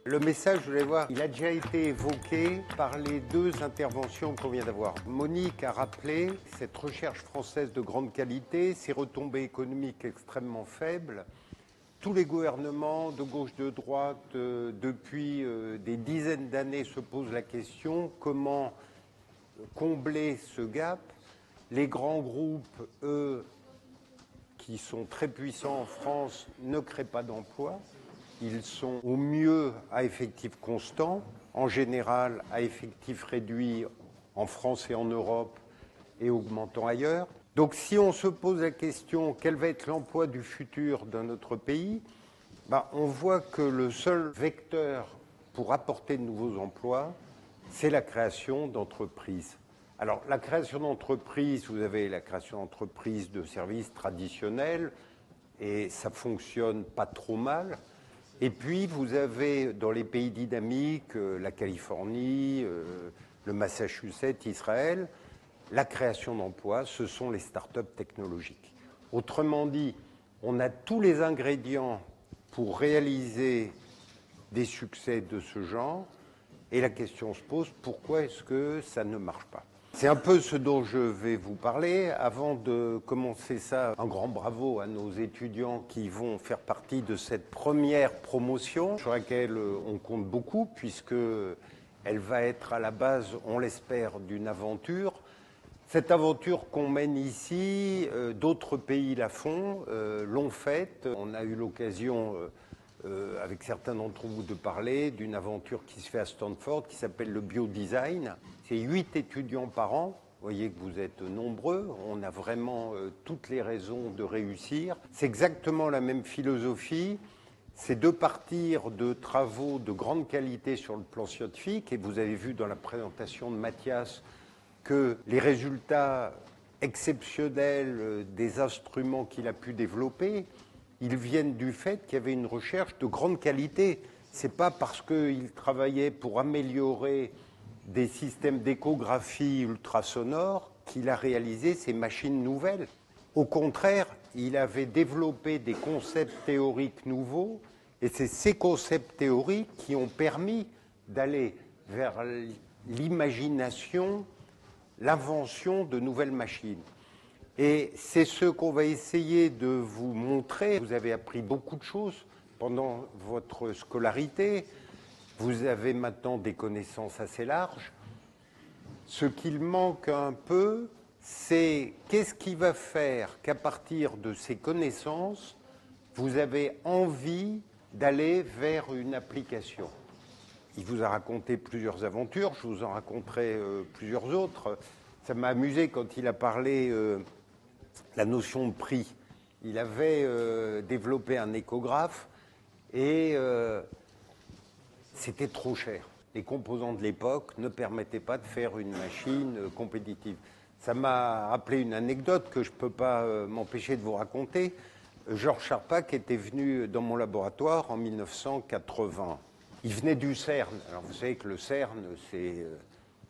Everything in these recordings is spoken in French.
Le message, je voulais voir, il a déjà été évoqué par les deux interventions qu'on vient d'avoir. Monique a rappelé cette recherche française de grande qualité, ses retombées économiques extrêmement faibles. Tous les gouvernements, de gauche, de droite, depuis des dizaines d'années se posent la question comment combler ce gap. Les grands groupes, eux, qui sont très puissants en France, ne créent pas d'emplois. Ils sont au mieux à effectif constant, en général à effectif réduit en France et en Europe et augmentant ailleurs. Donc si on se pose la question quel va être l'emploi du futur dans notre pays, on voit que le seul vecteur pour apporter de nouveaux emplois, c'est la création d'entreprises. Alors la création d'entreprises, vous avez la création d'entreprises de services traditionnels et ça fonctionne pas trop mal. Et puis, vous avez dans les pays dynamiques, la Californie, le Massachusetts, Israël, la création d'emplois, ce sont les start-up technologiques. Autrement dit, on a tous les ingrédients pour réaliser des succès de ce genre, et la question se pose, pourquoi est-ce que ça ne marche pas ? C'est un peu ce dont je vais vous parler. Avant de commencer ça, un grand bravo à nos étudiants qui vont faire partie de cette première promotion sur laquelle on compte beaucoup puisqu'elle va être à la base, on l'espère, d'une aventure. Cette aventure qu'on mène ici, d'autres pays la font, l'ont faite. On a eu l'occasion avec certains d'entre vous de parler d'une aventure qui se fait à Stanford qui s'appelle le biodesign. C'est 8 étudiants par an. Vous voyez que vous êtes nombreux. On a vraiment toutes les raisons de réussir. C'est exactement la même philosophie. C'est de partir de travaux de grande qualité sur le plan scientifique. Et vous avez vu dans la présentation de Mathias que les résultats exceptionnels des instruments qu'il a pu développer, ils viennent du fait qu'il y avait une recherche de grande qualité. Ce n'est pas parce qu'il travaillait pour améliorer des systèmes d'échographie ultrasonore qu'il a réalisé ces machines nouvelles. Au contraire, il avait développé des concepts théoriques nouveaux, et c'est ces concepts théoriques qui ont permis d'aller vers l'imagination, l'invention de nouvelles machines. Et c'est ce qu'on va essayer de vous montrer. Vous avez appris beaucoup de choses pendant votre scolarité. Vous avez maintenant des connaissances assez larges. Ce qu'il manque un peu, c'est qu'est-ce qui va faire qu'à partir de ces connaissances, vous avez envie d'aller vers une application. Il vous a raconté plusieurs aventures, je vous en raconterai plusieurs autres. Ça m'a amusé quand il a parlé la notion de prix. Il avait développé un échographe et c'était trop cher. Les composants de l'époque ne permettaient pas de faire une machine compétitive. Ça m'a rappelé une anecdote que je ne peux pas m'empêcher de vous raconter. Georges Charpak était venu dans mon laboratoire en 1980. Il venait du CERN. Alors vous savez que le CERN,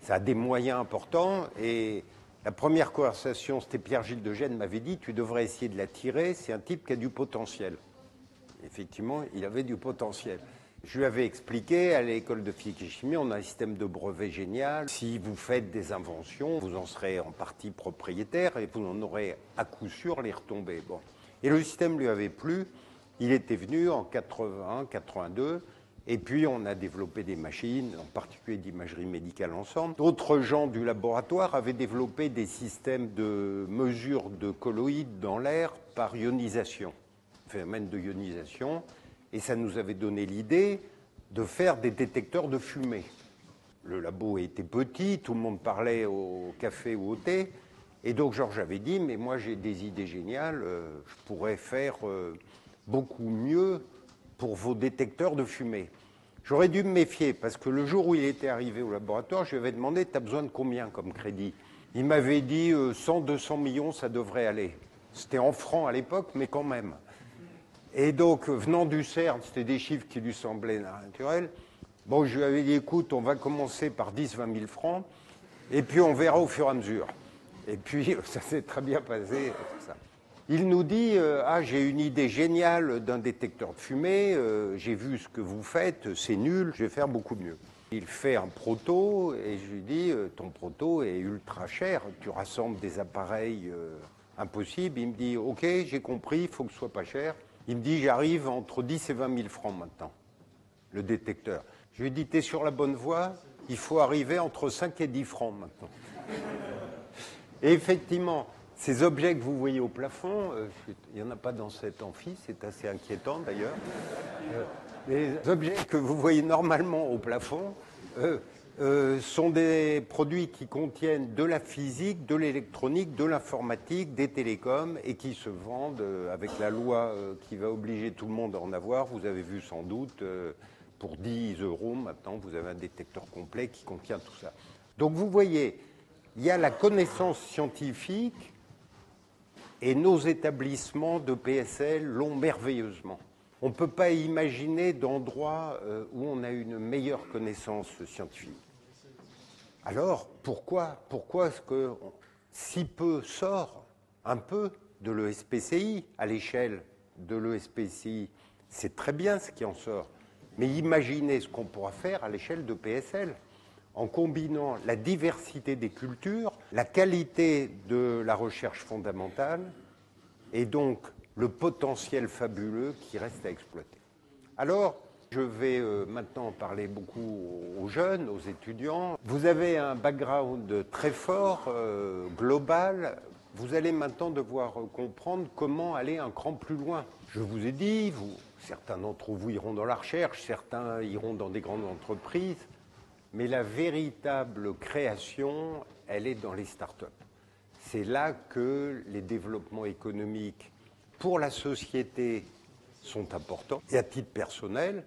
ça a des moyens importants. Et la première conversation, c'était Pierre-Gilles de Gênes m'avait dit « Tu devrais essayer de l'attirer, c'est un type qui a du potentiel ». Effectivement, il avait du potentiel. Je lui avais expliqué, à l'école de physique et chimie, on a un système de brevet génial. Si vous faites des inventions, vous en serez en partie propriétaire et vous en aurez à coup sûr les retombées. Bon. Et le système lui avait plu. Il était venu en 81, 82. Et puis, on a développé des machines, en particulier d'imagerie médicale ensemble. D'autres gens du laboratoire avaient développé des systèmes de mesure de colloïdes dans l'air par ionisation, phénomène de ionisation. Et ça nous avait donné l'idée de faire des détecteurs de fumée. Le labo était petit, tout le monde parlait au café ou au thé. Et donc, Georges avait dit, mais moi, j'ai des idées géniales, je pourrais faire beaucoup mieux pour vos détecteurs de fumée. J'aurais dû me méfier, parce que le jour où il était arrivé au laboratoire, je lui avais demandé, tu as besoin de combien comme crédit? Il m'avait dit 100, 200 millions, ça devrait aller. C'était en francs à l'époque, mais quand même. Et donc, venant du CERN, c'était des chiffres qui lui semblaient naturels. Bon, je lui avais dit, écoute, on va commencer par 10, 20 000 francs, et puis on verra au fur et à mesure. Et puis, ça s'est très bien passé, tout ça. Il nous dit ah, j'ai une idée géniale d'un détecteur de fumée, j'ai vu ce que vous faites, c'est nul, je vais faire beaucoup mieux. Il fait un proto et je lui dis ton proto est ultra cher, tu rassembles des appareils impossibles. Il me dit ok, j'ai compris, il faut que ce soit pas cher. Il me dit j'arrive entre 10 et 20 000 francs maintenant, le détecteur. Je lui dis t'es sur la bonne voie, il faut arriver entre 5 et 10 francs maintenant. Et effectivement, ces objets que vous voyez au plafond, il n'y en a pas dans cet amphi, c'est assez inquiétant d'ailleurs. Les objets que vous voyez normalement au plafond sont des produits qui contiennent de la physique, de l'électronique, de l'informatique, des télécoms et qui se vendent avec la loi qui va obliger tout le monde à en avoir. Vous avez vu sans doute, pour 10 € maintenant, vous avez un détecteur complet qui contient tout ça. Donc vous voyez, il y a la connaissance scientifique et nos établissements de PSL l'ont merveilleusement. On ne peut pas imaginer d'endroit où on a une meilleure connaissance scientifique. Alors, pourquoi est-ce que si peu sort un peu de l'ESPCI à l'échelle de l'ESPCI? C'est très bien ce qui en sort. Mais imaginez ce qu'on pourra faire à l'échelle de PSL en combinant la diversité des cultures, la qualité de la recherche fondamentale et donc le potentiel fabuleux qui reste à exploiter. Alors, je vais maintenant parler beaucoup aux jeunes, aux étudiants. Vous avez un background très fort, global. Vous allez maintenant devoir comprendre comment aller un cran plus loin. Je vous ai dit, certains d'entre vous iront dans la recherche, certains iront dans des grandes entreprises, mais la véritable création, elle est dans les startups. C'est là que les développements économiques pour la société sont importants. Et à titre personnel,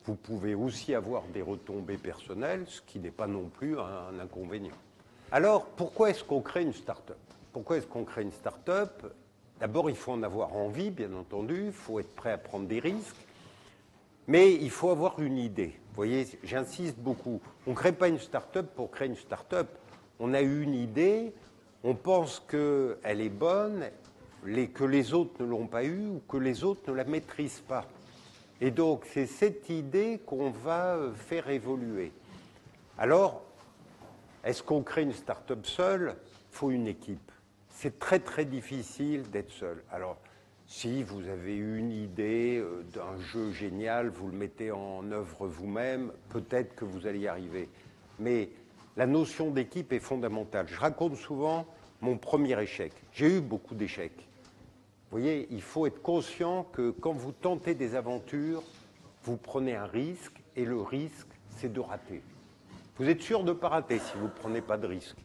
vous pouvez aussi avoir des retombées personnelles, ce qui n'est pas non plus un inconvénient. Alors, pourquoi est-ce qu'on crée une start-up? Pourquoi est-ce qu'on crée une start-up? D'abord, il faut en avoir envie, bien entendu, il faut être prêt à prendre des risques, mais il faut avoir une idée. Vous voyez, j'insiste beaucoup. On ne crée pas une start-up pour créer une start-up. On a une idée, on pense qu'elle est bonne, que les autres ne l'ont pas eue ou que les autres ne la maîtrisent pas. Et donc, c'est cette idée qu'on va faire évoluer. Alors, est-ce qu'on crée une start-up seule? Il faut une équipe. C'est très, très difficile d'être seul. Alors, si vous avez une idée d'un jeu génial, vous le mettez en œuvre vous-même, peut-être que vous allez y arriver. Mais la notion d'équipe est fondamentale. Je raconte souvent mon premier échec. J'ai eu beaucoup d'échecs. Vous voyez, il faut être conscient que quand vous tentez des aventures, vous prenez un risque, et le risque, c'est de rater. Vous êtes sûr de ne pas rater si vous ne prenez pas de risque.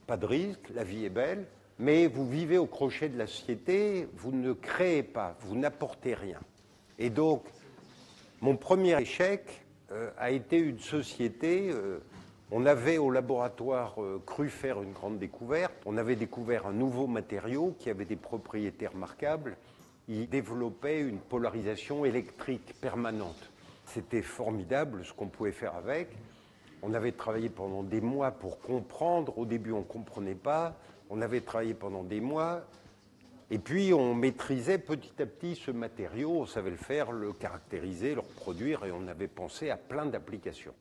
Pas de risque, la vie est belle, mais vous vivez au crochet de la société, vous ne créez pas, vous n'apportez rien. Et donc, mon premier échec a été une société... on avait au laboratoire cru faire une grande découverte. On avait découvert un nouveau matériau qui avait des propriétés remarquables. Il développait une polarisation électrique permanente. C'était formidable ce qu'on pouvait faire avec. On avait travaillé pendant des mois pour comprendre. Au début, on ne comprenait pas. On avait travaillé pendant des mois. Et puis, on maîtrisait petit à petit ce matériau. On savait le faire, le caractériser, le reproduire. Et on avait pensé à plein d'applications.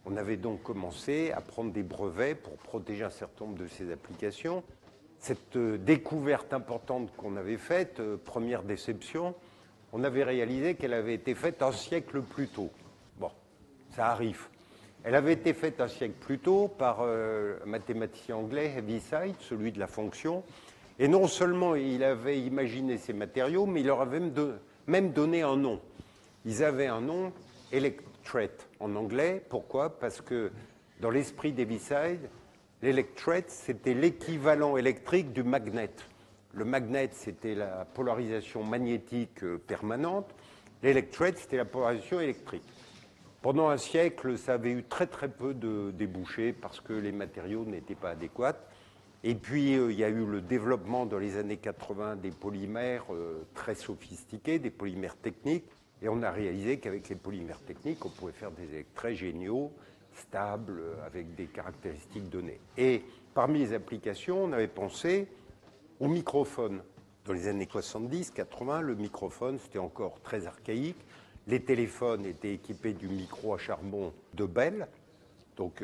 On avait donc commencé à prendre des brevets pour protéger un certain nombre de ces applications. Cette découverte importante qu'on avait faite, première déception, on avait réalisé qu'elle avait été faite un siècle plus tôt. Bon, ça arrive. Elle avait été faite un siècle plus tôt par un mathématicien anglais, Heaviside, celui de la fonction. Et non seulement il avait imaginé ces matériaux, mais il leur avait même donné un nom. Ils avaient un nom, Electret en anglais. Pourquoi? Parce que dans l'esprit d'Heaviside, l'électret, c'était l'équivalent électrique du magnet. Le magnet, c'était la polarisation magnétique permanente. L'électret, c'était la polarisation électrique. Pendant un siècle, ça avait eu très très peu de débouchés parce que les matériaux n'étaient pas adéquats. Et puis, il y a eu le développement dans les années 80 des polymères très sophistiqués, des polymères techniques. Et on a réalisé qu'avec les polymères techniques, on pouvait faire des électrets géniaux, stables, avec des caractéristiques données. Et parmi les applications, on avait pensé au microphone. Dans les années 70, 80, le microphone, c'était encore très archaïque. Les téléphones étaient équipés du micro à charbon de Bell, donc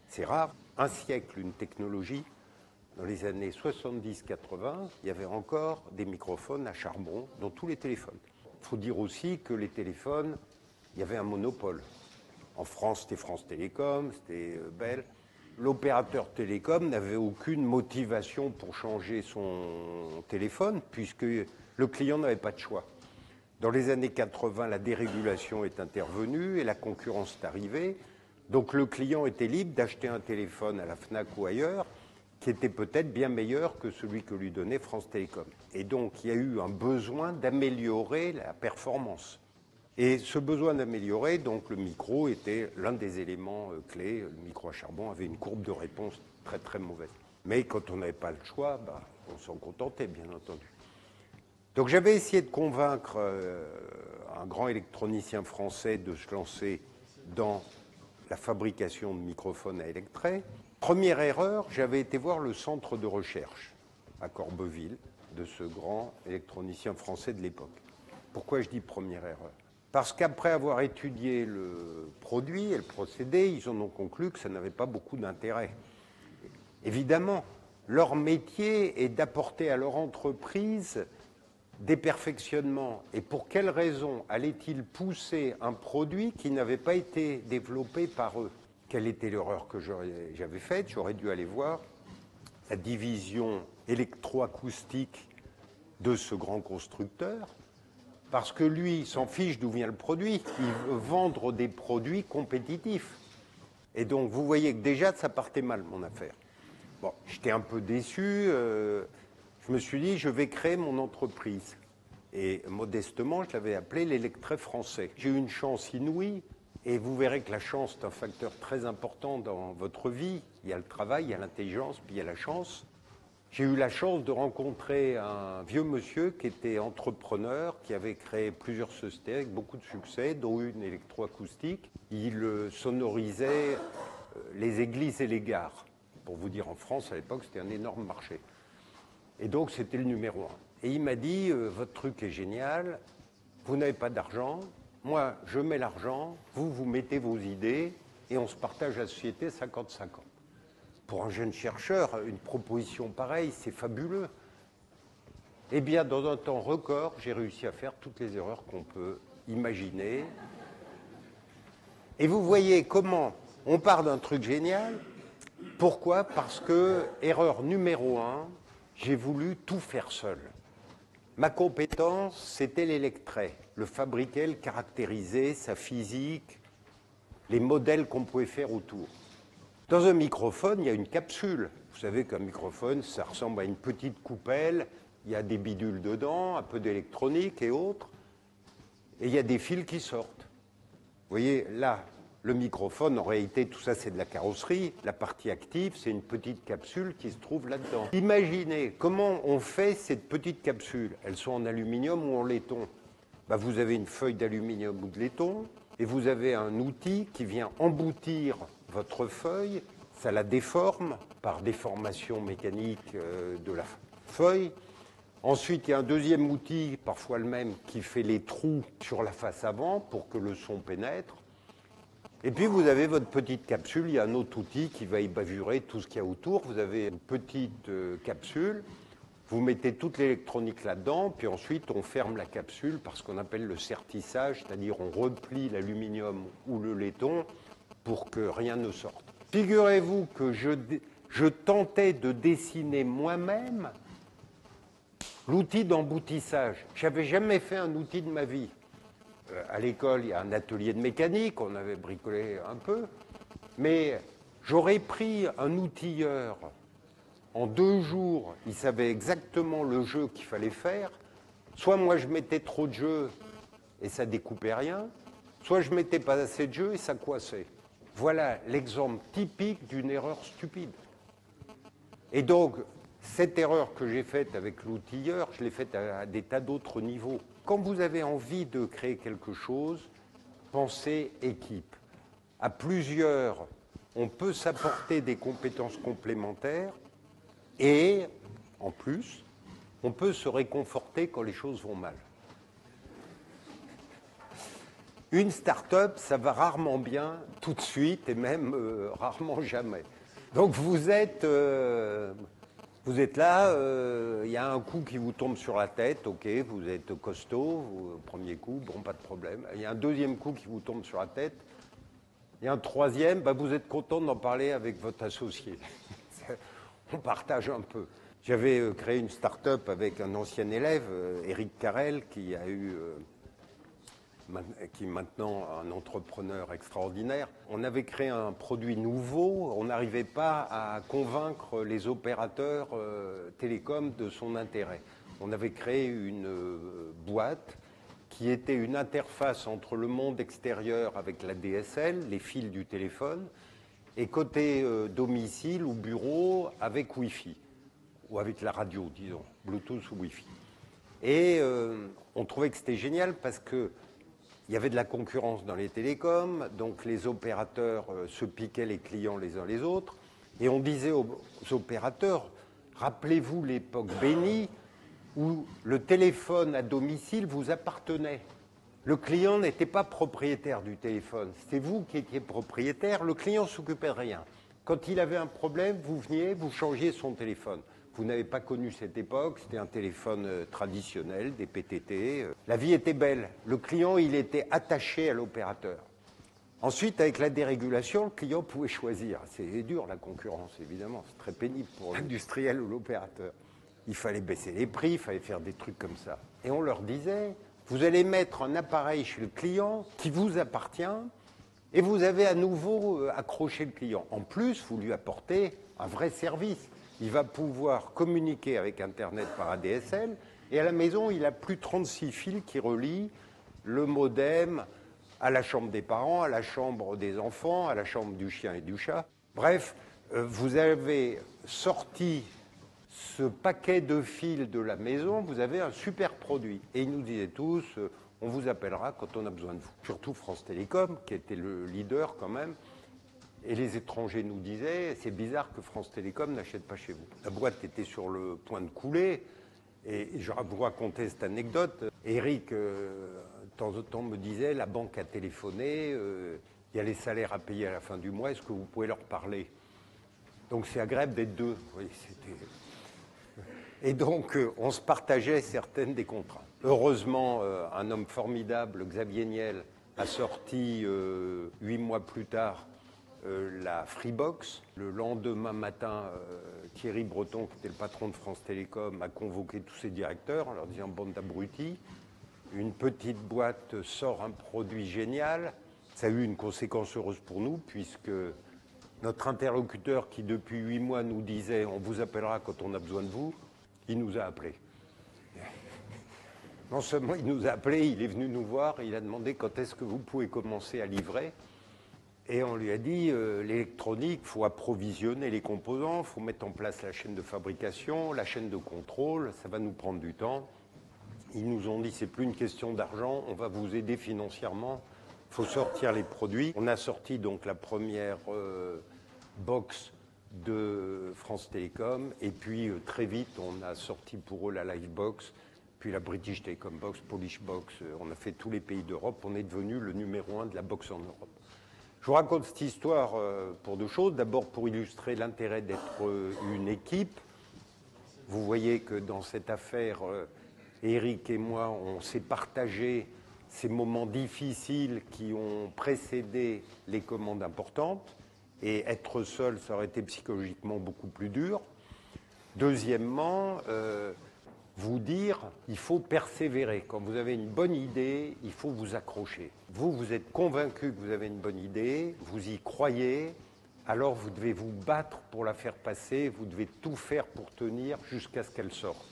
c'est rare. Un siècle, une technologie. Dans les années 70-80, il y avait encore des microphones à charbon dans tous les téléphones. Il faut dire aussi que les téléphones, il y avait un monopole. En France, c'était France Télécom, c'était Bell. L'opérateur télécom n'avait aucune motivation pour changer son téléphone puisque le client n'avait pas de choix. Dans les années 80, la dérégulation est intervenue et la concurrence est arrivée. Donc le client était libre d'acheter un téléphone à la Fnac ou ailleurs qui était peut-être bien meilleur que celui que lui donnait France Télécom. Et donc il y a eu un besoin d'améliorer la performance. Et ce besoin d'améliorer, donc le micro était l'un des éléments clés. Le micro à charbon avait une courbe de réponse très très mauvaise. Mais quand on n'avait pas le choix, on s'en contentait bien entendu. Donc j'avais essayé de convaincre un grand électronicien français de se lancer dans la fabrication de microphones à électret. Première erreur, j'avais été voir le centre de recherche à Corbeville de ce grand électronicien français de l'époque. Pourquoi je dis première erreur ? Parce qu'après avoir étudié le produit et le procédé, ils en ont conclu que ça n'avait pas beaucoup d'intérêt. Évidemment, leur métier est d'apporter à leur entreprise des perfectionnements. Et pour quelles raisons allaient-ils pousser un produit qui n'avait pas été développé par eux ? Quelle était l'erreur que j'avais faite ? J'aurais dû aller voir la division électroacoustique de ce grand constructeur, parce que lui, il s'en fiche d'où vient le produit. Il veut vendre des produits compétitifs. Et donc, vous voyez que déjà, ça partait mal, mon affaire. Bon, j'étais un peu déçu. Je me suis dit, je vais créer mon entreprise. Et modestement, je l'avais appelé l'Électret français. J'ai eu une chance inouïe. Et vous verrez que la chance est un facteur très important dans votre vie. Il y a le travail, il y a l'intelligence, puis il y a la chance. J'ai eu la chance de rencontrer un vieux monsieur qui était entrepreneur, qui avait créé plusieurs sociétés avec beaucoup de succès, dont une électroacoustique. Il sonorisait les églises et les gares. Pour vous dire, en France, à l'époque, c'était un énorme marché. Et donc, c'était le numéro 1. Et il m'a dit, votre truc est génial, vous n'avez pas d'argent, moi, je mets l'argent, vous mettez vos idées, et on se partage la société 50-50. Pour un jeune chercheur, une proposition pareille, c'est fabuleux. Eh bien, dans un temps record, j'ai réussi à faire toutes les erreurs qu'on peut imaginer. Et vous voyez comment on part d'un truc génial. Pourquoi ? Parce que, erreur numéro 1, j'ai voulu tout faire seul. Ma compétence, c'était l'électret, le fabriquer, le caractériser, sa physique, les modèles qu'on pouvait faire autour. Dans un microphone, il y a une capsule. Vous savez qu'un microphone, ça ressemble à une petite coupelle. Il y a des bidules dedans, un peu d'électronique et autres. Et il y a des fils qui sortent. Vous voyez, là, le microphone, en réalité, tout ça, c'est de la carrosserie. La partie active, c'est une petite capsule qui se trouve là-dedans. Imaginez comment on fait cette petite capsule. Elles sont en aluminium ou en laiton. Vous avez une feuille d'aluminium ou de laiton, et vous avez un outil qui vient emboutir votre feuille, ça la déforme par déformation mécanique de la feuille. Ensuite, il y a un deuxième outil, parfois le même, qui fait les trous sur la face avant pour que le son pénètre. Et puis vous avez votre petite capsule, il y a un autre outil qui va y bavurer tout ce qu'il y a autour. Vous avez une petite capsule, vous mettez toute l'électronique là-dedans, puis ensuite on ferme la capsule par ce qu'on appelle le sertissage, c'est-à-dire on replie l'aluminium ou le laiton pour que rien ne sorte. Figurez-vous que je tentais de dessiner moi-même l'outil d'emboutissage. Je n'avais jamais fait un outil de ma vie. À l'école, il y a un atelier de mécanique, on avait bricolé un peu, mais j'aurais pris un outilleur en 2 jours, il savait exactement le jeu qu'il fallait faire. Soit moi je mettais trop de jeu et ça découpait rien, soit je mettais pas assez de jeu et ça coincait. Voilà l'exemple typique d'une erreur stupide. Et donc, cette erreur que j'ai faite avec l'outilleur, je l'ai faite à des tas d'autres niveaux. Quand vous avez envie de créer quelque chose, pensez équipe. À plusieurs, on peut s'apporter des compétences complémentaires et, en plus, on peut se réconforter quand les choses vont mal. Une start-up, ça va rarement bien tout de suite et même rarement jamais. Donc vous êtes là, il y a un coup qui vous tombe sur la tête, ok, vous êtes costaud, premier coup, bon, pas de problème. Il y a un deuxième coup qui vous tombe sur la tête. Il y a un troisième, vous êtes content d'en parler avec votre associé. On partage un peu. J'avais créé une start-up avec un ancien élève, Éric Carrel, qui est maintenant un entrepreneur extraordinaire. On avait créé un produit nouveau, on n'arrivait pas à convaincre les opérateurs télécoms de son intérêt. On avait créé une boîte qui était une interface entre le monde extérieur avec la DSL, les fils du téléphone, et côté domicile ou bureau avec Wi-Fi, ou avec la radio, disons, Bluetooth ou Wi-Fi. Et on trouvait que c'était génial parce que il y avait de la concurrence dans les télécoms, donc les opérateurs se piquaient les clients les uns les autres, et on disait aux opérateurs, rappelez-vous l'époque bénie où le téléphone à domicile vous appartenait. Le client n'était pas propriétaire du téléphone, c'était vous qui étiez propriétaire, le client ne s'occupait de rien. Quand il avait un problème, vous veniez, vous changiez son téléphone. Vous n'avez pas connu cette époque, c'était un téléphone traditionnel, des PTT. La vie était belle. Le client, il était attaché à l'opérateur. Ensuite, avec la dérégulation, le client pouvait choisir. C'est dur la concurrence, évidemment. C'est très pénible pour l'industriel ou l'opérateur. Il fallait baisser les prix, il fallait faire des trucs comme ça. Et on leur disait, vous allez mettre un appareil chez le client qui vous appartient et vous avez à nouveau accroché le client. En plus, vous lui apportez un vrai service. Il va pouvoir communiquer avec Internet par ADSL et à la maison, il a plus 36 fils qui relient le modem à la chambre des parents, à la chambre des enfants, à la chambre du chien et du chat. Bref, vous avez sorti ce paquet de fils de la maison, vous avez un super produit. Et ils nous disaient tous, on vous appellera quand on a besoin de vous. Surtout France Télécom, qui était le leader quand même. Et les étrangers nous disaient, c'est bizarre que France Télécom n'achète pas chez vous. La boîte était sur le point de couler, et je vous racontais cette anecdote. Eric, de temps en temps, me disait, la banque a téléphoné, il y a les salaires à payer à la fin du mois, est-ce que vous pouvez leur parler? Donc c'est agréable d'être deux. Oui, et donc, on se partageait certaines des contraintes. Heureusement, un homme formidable, Xavier Niel, a sorti 8 mois plus tard la Freebox. Le lendemain matin, Thierry Breton, qui était le patron de France Télécom, a convoqué tous ses directeurs en leur disant « bande d'abrutis, une petite boîte sort un produit génial ». Ça a eu une conséquence heureuse pour nous, puisque notre interlocuteur qui, depuis 8 mois, nous disait « on vous appellera quand on a besoin de vous », il nous a appelés. Non seulement il nous a appelés, il est venu nous voir, il a demandé quand est-ce que vous pouvez commencer à livrer. Et on lui a dit, l'électronique, il faut approvisionner les composants, il faut mettre en place la chaîne de fabrication, la chaîne de contrôle, ça va nous prendre du temps. Ils nous ont dit, c'est plus une question d'argent, on va vous aider financièrement, il faut sortir les produits. On a sorti donc la première box de France Télécom, et puis très vite, on a sorti pour eux la Livebox, puis la British Telecom Box, Polish Box, on a fait tous les pays d'Europe, on est devenu le numéro 1 de la box en Europe. Je vous raconte cette histoire pour deux choses. D'abord pour illustrer l'intérêt d'être une équipe. Vous voyez que dans cette affaire, Eric et moi, on s'est partagé ces moments difficiles qui ont précédé les commandes importantes. Et être seul, ça aurait été psychologiquement beaucoup plus dur. Deuxièmement, vous dire, il faut persévérer. Quand vous avez une bonne idée, il faut vous accrocher. Vous, vous êtes convaincu que vous avez une bonne idée, vous y croyez, alors vous devez vous battre pour la faire passer, vous devez tout faire pour tenir jusqu'à ce qu'elle sorte.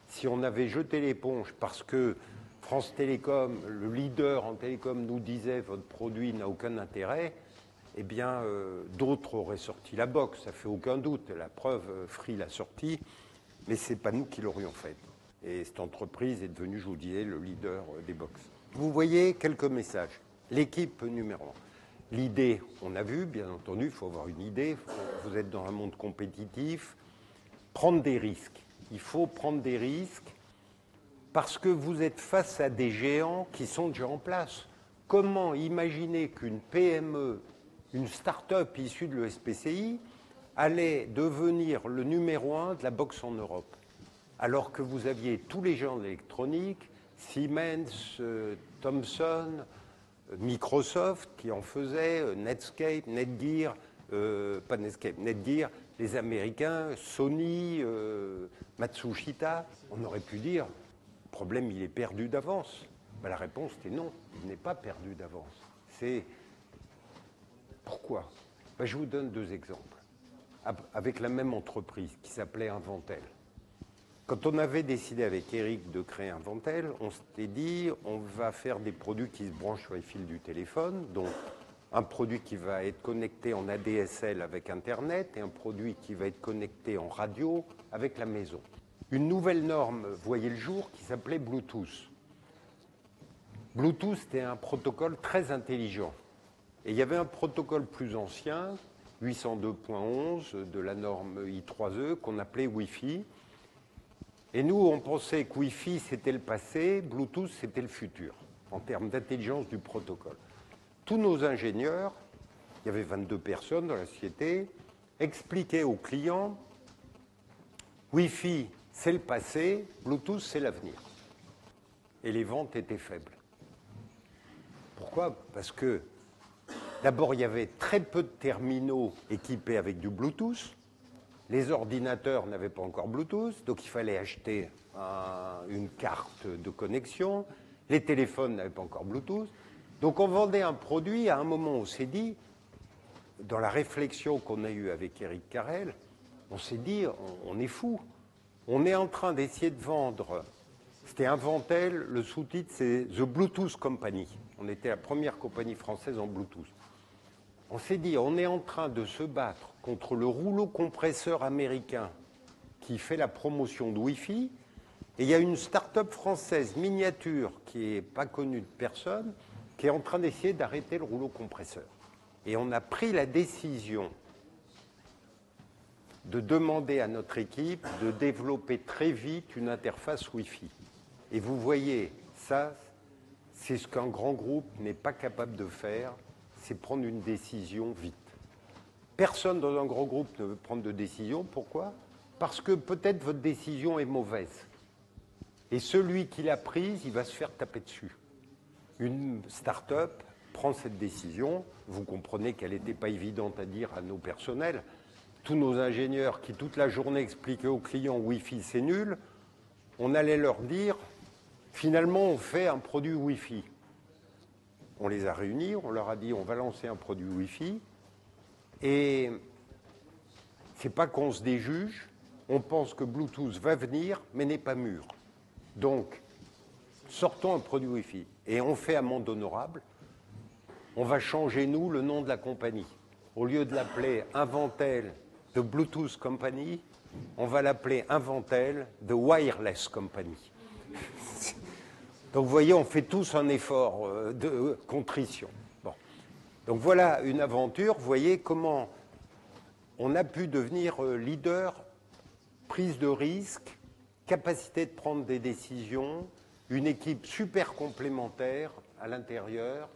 Si on avait jeté l'éponge parce que France Télécom, le leader en télécom, nous disait votre produit n'a aucun intérêt, eh bien, d'autres auraient sorti la box, ça fait aucun doute. La preuve, Free l'a sortie, mais ce n'est pas nous qui l'aurions fait. Et cette entreprise est devenue, je vous disais, le leader des box. Vous voyez quelques messages. L'équipe numéro 1. L'idée, on a vu, bien entendu, il faut avoir une idée. Vous êtes dans un monde compétitif. Prendre des risques. il faut prendre des risques parce que vous êtes face à des géants qui sont déjà en place. Comment imaginer qu'une PME, une start-up issue de l'ESPCI, allait devenir le numéro 1 de la boxe en Europe, alors que vous aviez tous les géants de l'électronique, Siemens, Thomson, Microsoft qui en faisait, Netscape, Netgear, pas Netscape, Netgear, les Américains, Sony, Matsushita. On aurait pu dire, le problème il est perdu d'avance. Ben, la réponse était non, il n'est pas perdu d'avance. C'est pourquoi? Ben, je vous donne deux exemples. Avec la même entreprise qui s'appelait Inventel. Quand on avait décidé avec Eric de créer Inventel, on s'était dit on va faire des produits qui se branchent sur les fils du téléphone, donc un produit qui va être connecté en ADSL avec Internet et un produit qui va être connecté en radio avec la maison. Une nouvelle norme voyait le jour qui s'appelait Bluetooth. Bluetooth, c'était un protocole très intelligent. Et il y avait un protocole plus ancien, 802.11 de la norme I3E, qu'on appelait Wi-Fi. Et nous, on pensait que Wi-Fi, c'était le passé, Bluetooth, c'était le futur, en termes d'intelligence du protocole. Tous nos ingénieurs, il y avait 22 personnes dans la société, expliquaient aux clients, Wi-Fi, c'est le passé, Bluetooth, c'est l'avenir. Et les ventes étaient faibles. Pourquoi? Parce que, d'abord, il y avait très peu de terminaux équipés avec du Bluetooth. Les ordinateurs n'avaient pas encore Bluetooth, donc il fallait acheter une carte de connexion. Les téléphones n'avaient pas encore Bluetooth. Donc on vendait un produit, à un moment on s'est dit, dans la réflexion qu'on a eue avec Eric Carrel, on s'est dit, on est fou. On est en train d'essayer de vendre, c'était Inventel, le sous-titre c'est The Bluetooth Company. On était la première compagnie française en Bluetooth. On s'est dit, on est en train de se battre contre le rouleau compresseur américain qui fait la promotion de Wi-Fi. Et il y a une start-up française miniature qui n'est pas connue de personne, qui est en train d'essayer d'arrêter le rouleau compresseur. Et on a pris la décision de demander à notre équipe de développer très vite une interface Wi-Fi. Et vous voyez, ça, c'est ce qu'un grand groupe n'est pas capable de faire, c'est prendre une décision vite. Personne dans un grand groupe ne veut prendre de décision. Pourquoi? Parce que peut-être votre décision est mauvaise. Et celui qui l'a prise, il va se faire taper dessus. Une start-up prend cette décision. Vous comprenez qu'elle n'était pas évidente à dire à nos personnels. Tous nos ingénieurs qui toute la journée expliquaient aux clients Wi-Fi c'est nul, on allait leur dire finalement on fait un produit Wi-Fi. On les a réunis, on leur a dit on va lancer un produit Wi-Fi et c'est pas qu'on se déjuge, on pense que Bluetooth va venir mais n'est pas mûr. Donc sortons un produit Wi-Fi et on fait amende honorable, on va changer nous le nom de la compagnie. Au lieu de l'appeler Inventel The Bluetooth Company, on va l'appeler Inventel The Wireless Company. Donc vous voyez, on fait tous un effort de contrition. Bon. Donc voilà une aventure, vous voyez comment on a pu devenir leader, prise de risque, capacité de prendre des décisions, une équipe super complémentaire à l'intérieur.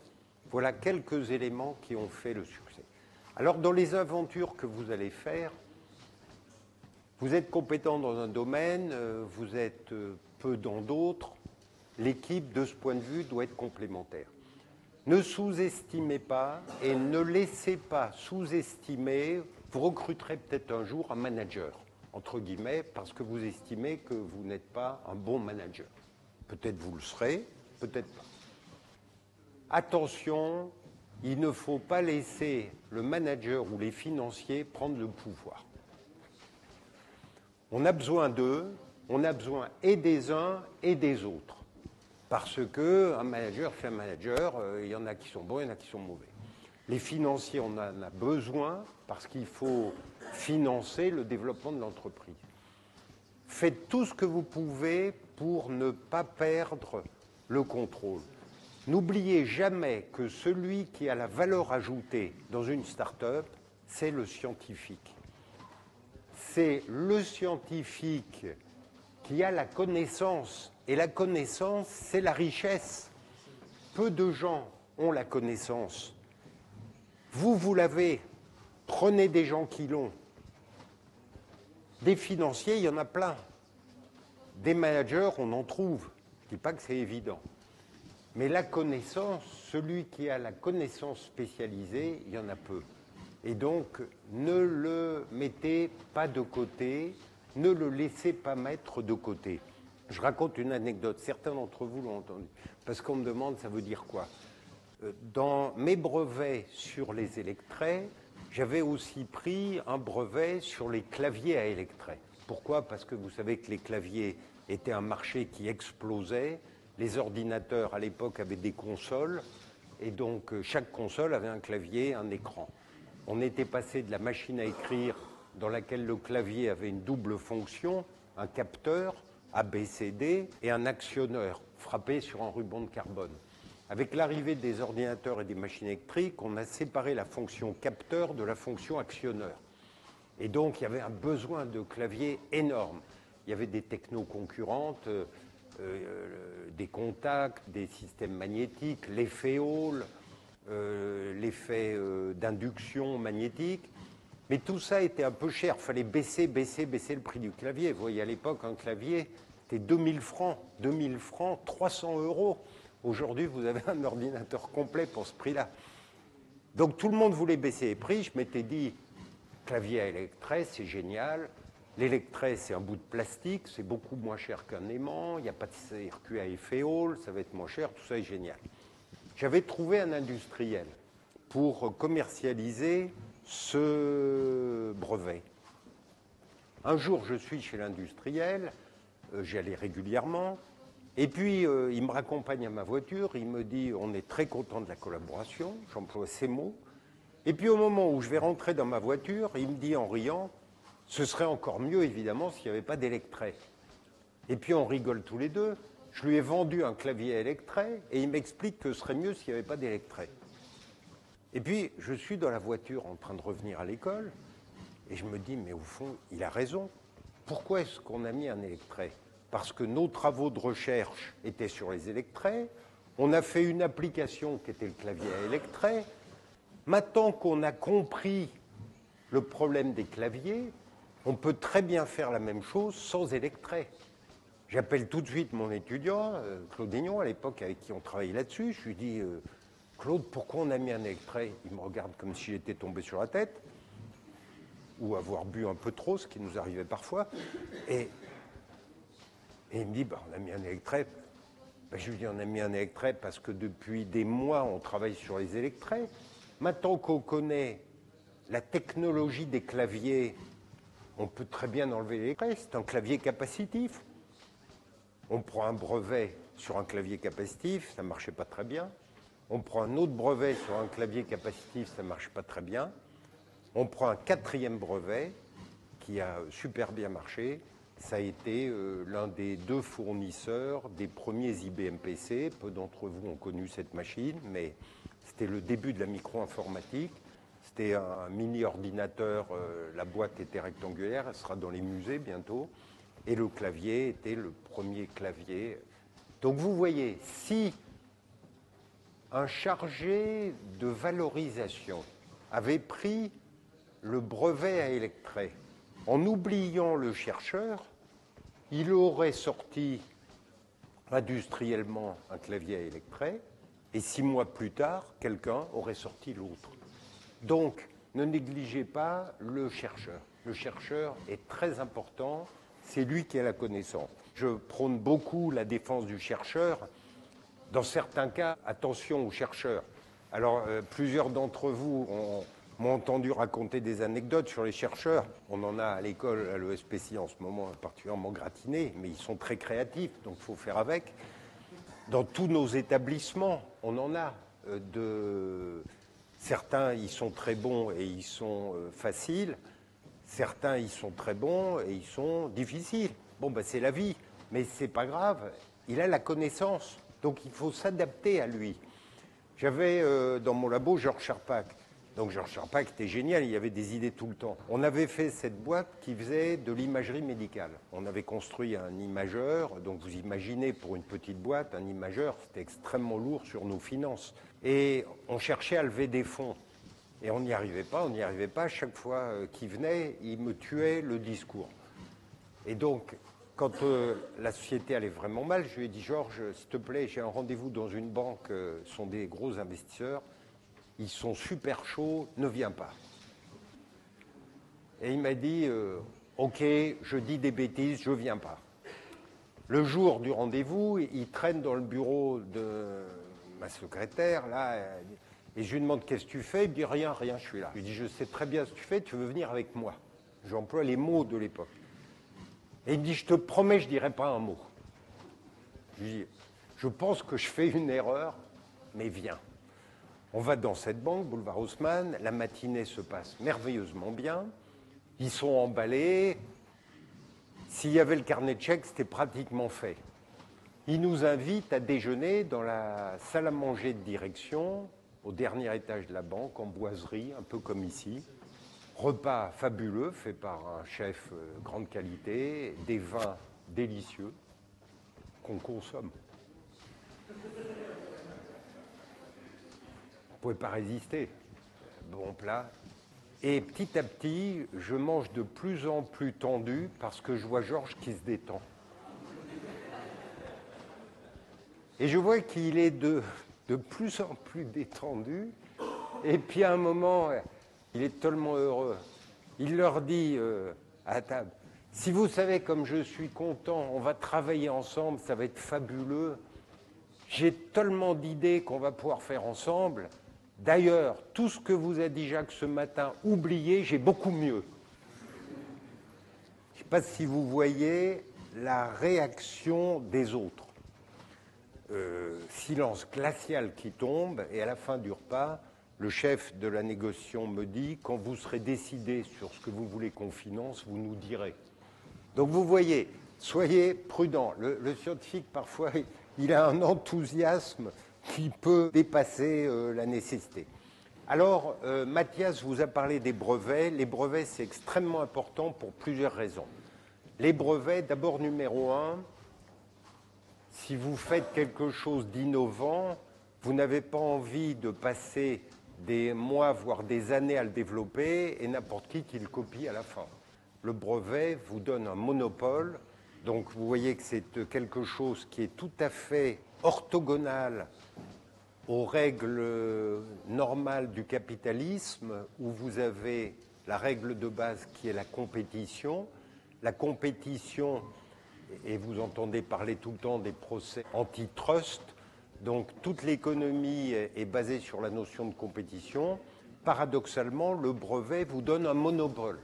Voilà quelques éléments qui ont fait le succès. Alors dans les aventures que vous allez faire, vous êtes compétent dans un domaine, vous êtes peu dans d'autres. L'équipe, de ce point de vue, doit être complémentaire. Ne sous-estimez pas et ne laissez pas sous-estimer. Vous recruterez peut-être un jour un manager, entre guillemets, parce que vous estimez que vous n'êtes pas un bon manager. Peut-être vous le serez, peut-être pas. Attention, il ne faut pas laisser le manager ou les financiers prendre le pouvoir. On a besoin d'eux, on a besoin et des uns et des autres. Parce qu'un manager fait un manager, il y en a qui sont bons, il y en a qui sont mauvais. Les financiers, on en a besoin parce qu'il faut financer le développement de l'entreprise. Faites tout ce que vous pouvez pour ne pas perdre le contrôle. N'oubliez jamais que celui qui a la valeur ajoutée dans une start-up, c'est le scientifique. C'est le scientifique qui a la connaissance. Et la connaissance, c'est la richesse. Peu de gens ont la connaissance. Vous l'avez. Prenez des gens qui l'ont. Des financiers, il y en a plein. Des managers, on en trouve. Je ne dis pas que c'est évident. Mais la connaissance, celui qui a la connaissance spécialisée, il y en a peu. Et donc, ne le mettez pas de côté, ne le laissez pas mettre de côté. Je raconte une anecdote, certains d'entre vous l'ont entendu, parce qu'on me demande ça veut dire quoi. Dans mes brevets sur les électrets, j'avais aussi pris un brevet sur les claviers à électrets. Pourquoi? Parce que vous savez que les claviers étaient un marché qui explosait. Les ordinateurs, à l'époque, avaient des consoles, et donc chaque console avait un clavier, un écran. On était passé de la machine à écrire, dans laquelle le clavier avait une double fonction, un capteur, ABCD, et un actionneur, frappé sur un ruban de carbone. Avec l'arrivée des ordinateurs et des machines électriques, on a séparé la fonction capteur de la fonction actionneur. Et donc, il y avait un besoin de clavier énorme. Il y avait des technos concurrentes, des contacts, des systèmes magnétiques, l'effet Hall, l'effet d'induction magnétique. Mais tout ça était un peu cher. Il fallait baisser le prix du clavier. Vous voyez, à l'époque, un clavier, c'était 2000 francs. 2000 francs, 300 €. Aujourd'hui, vous avez un ordinateur complet pour ce prix-là. Donc, tout le monde voulait baisser les prix. Je m'étais dit, clavier à électret, c'est génial. L'électret, c'est un bout de plastique, c'est beaucoup moins cher qu'un aimant, il n'y a pas de circuit à effet Hall, ça va être moins cher, tout ça est génial. J'avais trouvé un industriel pour commercialiser ce brevet. Un jour, je suis chez l'industriel, j'y allais régulièrement, et puis il me raccompagne à ma voiture, il me dit « on est très content de la collaboration », j'emploie ces mots, et puis au moment où je vais rentrer dans ma voiture, il me dit en riant « ce serait encore mieux évidemment s'il n'y avait pas d'électret ». Et puis on rigole tous les deux, je lui ai vendu un clavier à électret, et il m'explique que ce serait mieux s'il n'y avait pas d'électret. Et puis je suis dans la voiture en train de revenir à l'école, et je me dis, mais au fond, il a raison. Pourquoi est-ce qu'on a mis un électret? Parce que nos travaux de recherche étaient sur les électrets, on a fait une application qui était le clavier à électret. Maintenant qu'on a compris le problème des claviers, on peut très bien faire la même chose sans électret. J'appelle tout de suite mon étudiant, Claude Aignan, à l'époque, avec qui on travaillait là-dessus. Je lui dis, Claude, pourquoi on a mis un électret? Il me regarde comme si j'étais tombé sur la tête, ou avoir bu un peu trop, ce qui nous arrivait parfois. Et il me dit, bah, on a mis un électret. Ben, je lui dis, on a mis un électret parce que depuis des mois, on travaille sur les électrets. Maintenant qu'on connaît la technologie des claviers, on peut très bien enlever l'électret. C'est un clavier capacitif. On prend un brevet sur un clavier capacitif, ça ne marchait pas très bien. On prend un autre brevet sur un clavier capacitif, ça ne marche pas très bien. On prend un quatrième brevet qui a super bien marché. Ça a été l'un des deux fournisseurs des premiers IBM PC. Peu d'entre vous ont connu cette machine, mais c'était le début de la micro-informatique. C'était un mini-ordinateur, la boîte était rectangulaire, elle sera dans les musées bientôt. Et le clavier était le premier clavier. Donc vous voyez, si un chargé de valorisation avait pris le brevet à électret, en oubliant le chercheur, il aurait sorti industriellement un clavier à électret, et 6 mois plus tard, quelqu'un aurait sorti l'autre. Donc, ne négligez pas le chercheur. Le chercheur est très important, c'est lui qui a la connaissance. Je prône beaucoup la défense du chercheur. Dans certains cas, attention aux chercheurs. Alors, plusieurs d'entre vous m'ont entendu raconter des anecdotes sur les chercheurs. On en a à l'école, à l'ESPCI en ce moment, particulièrement gratiné, mais ils sont très créatifs, donc il faut faire avec. Dans tous nos établissements, on en a. Certains, ils sont très bons et ils sont faciles. Certains, ils sont très bons et ils sont difficiles. Bon, ben, c'est la vie, mais c'est pas grave. Il a la connaissance, donc il faut s'adapter à lui. J'avais dans mon labo Georges Charpak. Donc Georges Charpak était génial, il y avait des idées tout le temps. On avait fait cette boîte qui faisait de l'imagerie médicale. On avait construit un imageur, donc vous imaginez pour une petite boîte, un imageur, c'était extrêmement lourd sur nos finances. Et on cherchait à lever des fonds. Et on n'y arrivait pas. Chaque fois qu'il venait, il me tuait le discours. Et donc, quand la société allait vraiment mal, je lui ai dit, Georges, s'il te plaît, j'ai un rendez-vous dans une banque, ce sont des gros investisseurs, ils sont super chauds, ne viens pas. Et il m'a dit, ok, je dis des bêtises, je ne viens pas. Le jour du rendez-vous, il traîne dans le bureau de ma secrétaire, là, et je lui demande, qu'est-ce que tu fais? Il me dit, rien, je suis là. Je lui dis, je sais très bien ce que tu fais, tu veux venir avec moi. J'emploie les mots de l'époque. Et il me dit, je te promets, je ne dirai pas un mot. Je lui dis, je pense que je fais une erreur, mais viens. On va dans cette banque, boulevard Haussmann, la matinée se passe merveilleusement bien, ils sont emballés, s'il y avait le carnet de chèques, c'était pratiquement fait. Ils nous invitent à déjeuner dans la salle à manger de direction, au dernier étage de la banque, en boiserie, un peu comme ici. Repas fabuleux, fait par un chef grande qualité, des vins délicieux qu'on consomme. Je ne pouvais pas résister. Bon plat. Et petit à petit, je mange de plus en plus tendu parce que je vois Georges qui se détend. Et je vois qu'il est de plus en plus détendu. Et puis à un moment, il est tellement heureux. Il leur dit à table, si vous savez comme je suis content, on va travailler ensemble, ça va être fabuleux. J'ai tellement d'idées qu'on va pouvoir faire ensemble. D'ailleurs, tout ce que vous a dit Jacques ce matin, oubliez, j'ai beaucoup mieux. Je ne sais pas si vous voyez la réaction des autres. Silence glacial qui tombe, et à la fin du repas, le chef de la négociation me dit, quand vous serez décidé sur ce que vous voulez qu'on finance, vous nous direz. Donc vous voyez, soyez prudents. Le scientifique, parfois, il a un enthousiasme qui peut dépasser la nécessité. Alors, Mathias vous a parlé des brevets. Les brevets, c'est extrêmement important pour plusieurs raisons. Les brevets, d'abord, numéro un, si vous faites quelque chose d'innovant, vous n'avez pas envie de passer des mois, voire des années à le développer, et n'importe qui le copie à la fin. Le brevet vous donne un monopole, donc vous voyez que c'est quelque chose qui est tout à fait orthogonal aux règles normales du capitalisme, où vous avez la règle de base qui est la compétition. La compétition, et vous entendez parler tout le temps des procès antitrust, donc toute l'économie est basée sur la notion de compétition. Paradoxalement, le brevet vous donne un monopole.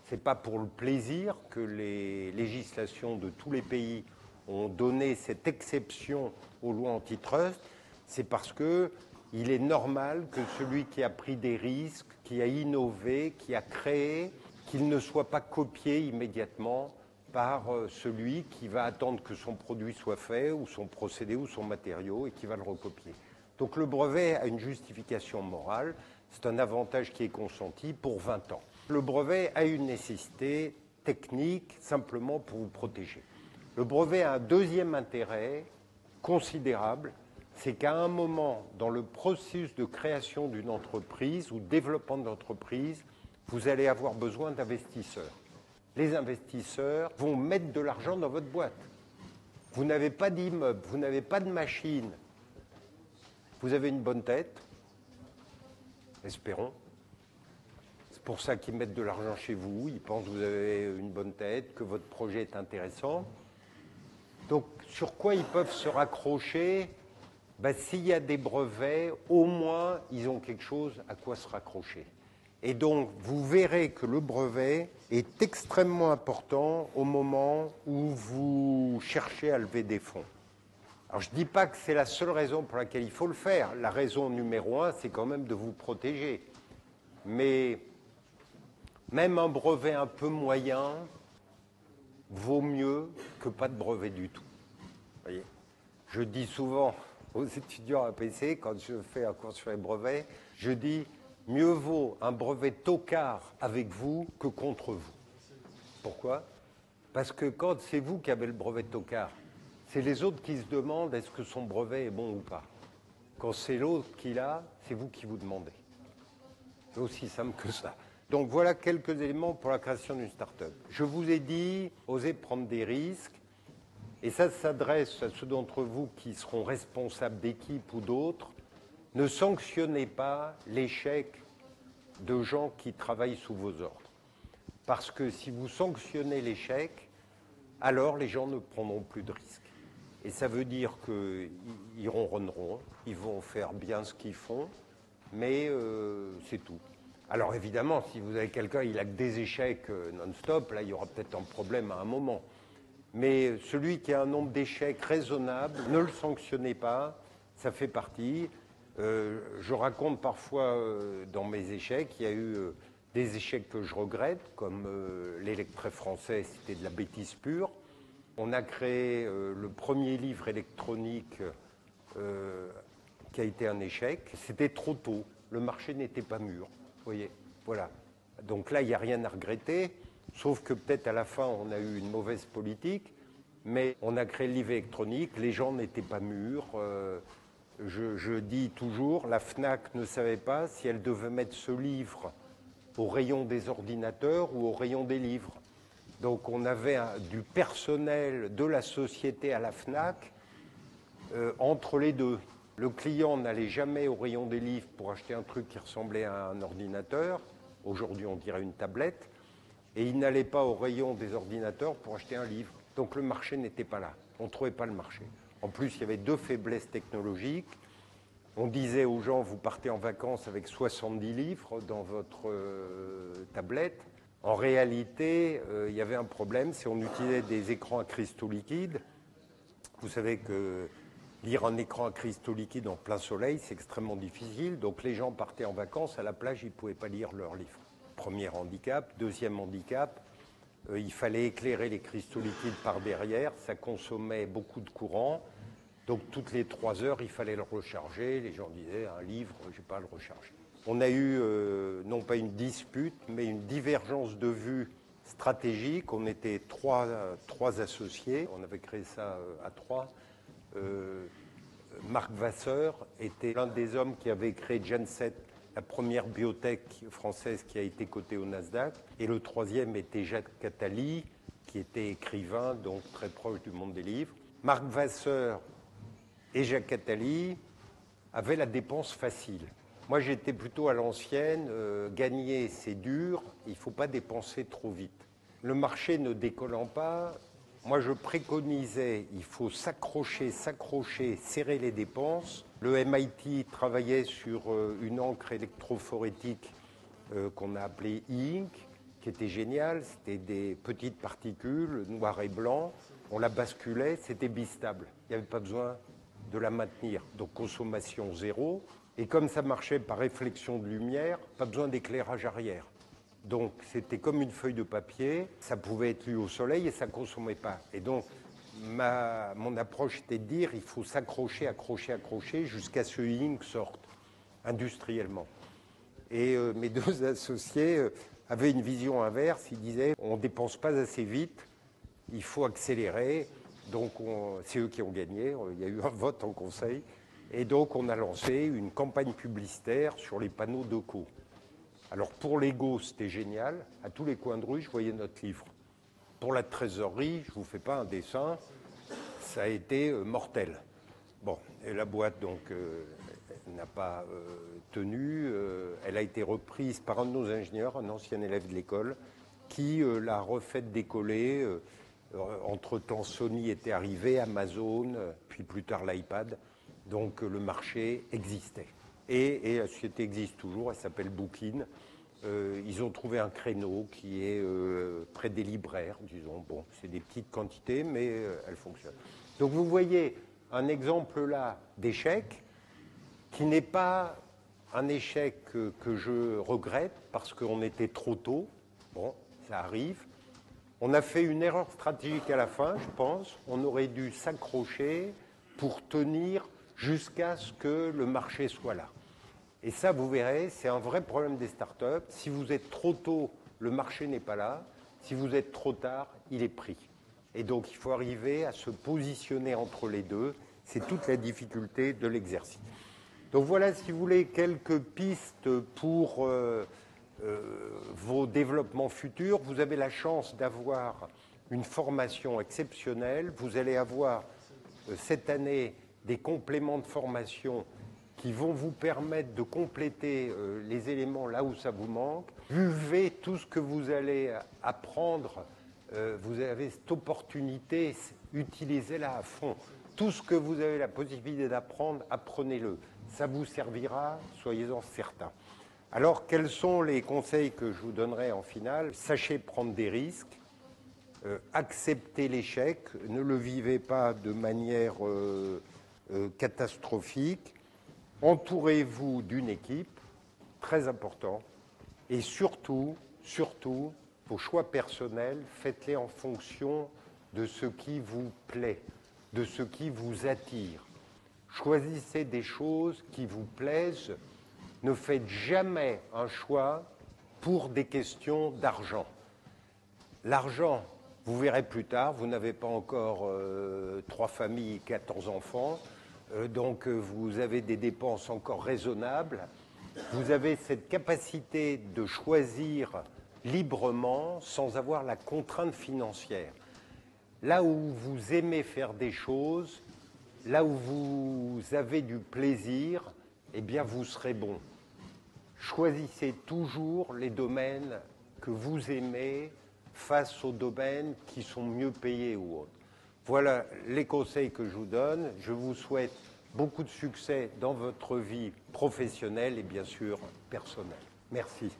Ce n'est pas pour le plaisir que les législations de tous les pays ont donné cette exception aux lois antitrust, c'est parce qu'il est normal que celui qui a pris des risques, qui a innové, qui a créé, qu'il ne soit pas copié immédiatement par celui qui va attendre que son produit soit fait, ou son procédé, ou son matériau, et qui va le recopier. Donc le brevet a une justification morale, c'est un avantage qui est consenti pour 20 ans. Le brevet a une nécessité technique simplement pour vous protéger. Le brevet a un deuxième intérêt considérable, c'est qu'à un moment, dans le processus de création d'une entreprise ou de développement de l'entreprise, vous allez avoir besoin d'investisseurs. Les investisseurs vont mettre de l'argent dans votre boîte. Vous n'avez pas d'immeuble, vous n'avez pas de machine. Vous avez une bonne tête, espérons. C'est pour ça qu'ils mettent de l'argent chez vous, ils pensent que vous avez une bonne tête, que votre projet est intéressant. Donc, sur quoi ils peuvent se raccrocher? S'il y a des brevets, au moins, ils ont quelque chose à quoi se raccrocher. Et donc, vous verrez que le brevet est extrêmement important au moment où vous cherchez à lever des fonds. Alors, je ne dis pas que c'est la seule raison pour laquelle il faut le faire. La raison numéro un, c'est quand même de vous protéger. Mais même un brevet un peu moyen vaut mieux que pas de brevet du tout. Vous voyez, je dis souvent aux étudiants à APC, quand je fais un cours sur les brevets, je dis Mieux vaut un brevet tocard avec vous que contre vous. Pourquoi? Parce que quand c'est vous qui avez le brevet tocard, c'est les autres qui se demandent est-ce que son brevet est bon ou pas. Quand c'est l'autre qui l'a, c'est vous qui vous demandez. C'est aussi simple que ça. Donc voilà quelques éléments pour la création d'une start-up. Je vous ai dit, osez prendre des risques. Et ça s'adresse à ceux d'entre vous qui seront responsables d'équipe ou d'autres. Ne sanctionnez pas l'échec de gens qui travaillent sous vos ordres. Parce que si vous sanctionnez l'échec, alors les gens ne prendront plus de risques. Et ça veut dire qu'ils ronronneront, ils vont faire bien ce qu'ils font, mais c'est tout. Alors évidemment, si vous avez quelqu'un, il a que des échecs non-stop, là il y aura peut-être un problème à un moment. Mais celui qui a un nombre d'échecs raisonnable, ne le sanctionnez pas, ça fait partie. Je raconte parfois dans mes échecs, il y a eu des échecs que je regrette, comme l'électret français, c'était de la bêtise pure. On a créé le premier livre électronique qui a été un échec. C'était trop tôt, le marché n'était pas mûr. Vous voyez, voilà. Donc là, il n'y a rien à regretter. Sauf que peut-être à la fin, on a eu une mauvaise politique, mais on a créé le livre électronique, les gens n'étaient pas mûrs. Je dis toujours, la FNAC ne savait pas si elle devait mettre ce livre au rayon des ordinateurs ou au rayon des livres. Donc on avait du personnel de la société à la FNAC entre les deux. Le client n'allait jamais au rayon des livres pour acheter un truc qui ressemblait à un ordinateur. Aujourd'hui, on dirait une tablette. Et il n'allait pas au rayon des ordinateurs pour acheter un livre. Donc le marché n'était pas là. On ne trouvait pas le marché. En plus, il y avait deux faiblesses technologiques. On disait aux gens, vous partez en vacances avec 70 livres dans votre tablette. En réalité, il y avait un problème, c'est qu'on utilisait des écrans à cristaux liquides. Vous savez que lire un écran à cristaux liquides en plein soleil, c'est extrêmement difficile. Donc les gens partaient en vacances, à la plage, ils ne pouvaient pas lire leurs livres. Premier handicap. Deuxième handicap, il fallait éclairer les cristaux liquides par derrière, ça consommait beaucoup de courant, donc toutes les 3 heures, il fallait le recharger. Les gens disaient, un livre, je ne vais pas le recharger. On a eu, non pas une dispute, mais une divergence de vues stratégique. On était trois associés, on avait créé ça à 3. Marc Vasseur était l'un des hommes qui avait créé Genset, la première biotech française qui a été cotée au Nasdaq. Et le troisième était Jacques Attali, qui était écrivain, donc très proche du monde des livres. Marc Vasseur et Jacques Attali avaient la dépense facile. Moi, j'étais plutôt à l'ancienne. Gagner, c'est dur. Il ne faut pas dépenser trop vite. Le marché ne décollant pas, moi, je préconisais, il faut s'accrocher, serrer les dépenses. Le MIT travaillait sur une encre électrophorétique qu'on a appelée e-ink, qui était géniale. C'était des petites particules, noir et blanc. On la basculait, c'était bistable. Il n'y avait pas besoin de la maintenir. Donc, consommation zéro. Et comme ça marchait par réflexion de lumière, pas besoin d'éclairage arrière. Donc, c'était comme une feuille de papier, ça pouvait être lu au soleil et ça ne consommait pas. Et donc, mon approche était de dire il faut s'accrocher, accrocher jusqu'à ce ink sorte, industriellement. Et mes deux associés avaient une vision inverse. Ils disaient on ne dépense pas assez vite, il faut accélérer. Donc, c'est eux qui ont gagné. Il y a eu un vote en conseil. Et donc, on a lancé une campagne publicitaire sur les panneaux d'Eco. Alors pour l'ego, c'était génial. À tous les coins de rue, je voyais notre livre. Pour la trésorerie, je ne vous fais pas un dessin, ça a été mortel. Bon, et la boîte donc n'a pas tenu. Elle a été reprise par un de nos ingénieurs, un ancien élève de l'école, qui l'a refaite décoller. Entre-temps, Sony était arrivé, Amazon, puis plus tard l'iPad. Donc le marché existait. Et la société existe toujours, elle s'appelle Bookin. Ils ont trouvé un créneau qui est près des libraires, disons. Bon, c'est des petites quantités, mais elles fonctionnent. Donc vous voyez un exemple là d'échec qui n'est pas un échec que je regrette parce qu'on était trop tôt. Bon, ça arrive. On a fait une erreur stratégique à la fin, je pense. On aurait dû s'accrocher pour tenir jusqu'à ce que le marché soit là. Et ça, vous verrez, c'est un vrai problème des startups. Si vous êtes trop tôt, le marché n'est pas là. Si vous êtes trop tard, il est pris. Et donc, il faut arriver à se positionner entre les deux. C'est toute la difficulté de l'exercice. Donc voilà, si vous voulez, quelques pistes pour vos développements futurs. Vous avez la chance d'avoir une formation exceptionnelle. Vous allez avoir cette année des compléments de formation qui vont vous permettre de compléter les éléments là où ça vous manque. Buvez tout ce que vous allez apprendre. Vous avez cette opportunité, utilisez-la à fond. Tout ce que vous avez la possibilité d'apprendre, apprenez-le. Ça vous servira, soyez-en certains. Alors, quels sont les conseils que je vous donnerai en finale? Sachez prendre des risques, acceptez l'échec, ne le vivez pas de manière catastrophique. Entourez-vous d'une équipe, très important, et surtout, vos choix personnels, faites-les en fonction de ce qui vous plaît, de ce qui vous attire. Choisissez des choses qui vous plaisent. Ne faites jamais un choix pour des questions d'argent. L'argent, vous verrez plus tard, vous n'avez pas encore 3 familles, 14 enfants, donc vous avez des dépenses encore raisonnables. Vous avez cette capacité de choisir librement sans avoir la contrainte financière. Là où vous aimez faire des choses, là où vous avez du plaisir, eh bien vous serez bon. Choisissez toujours les domaines que vous aimez face aux domaines qui sont mieux payés ou autres. Voilà les conseils que je vous donne. Je vous souhaite beaucoup de succès dans votre vie professionnelle et bien sûr personnelle. Merci.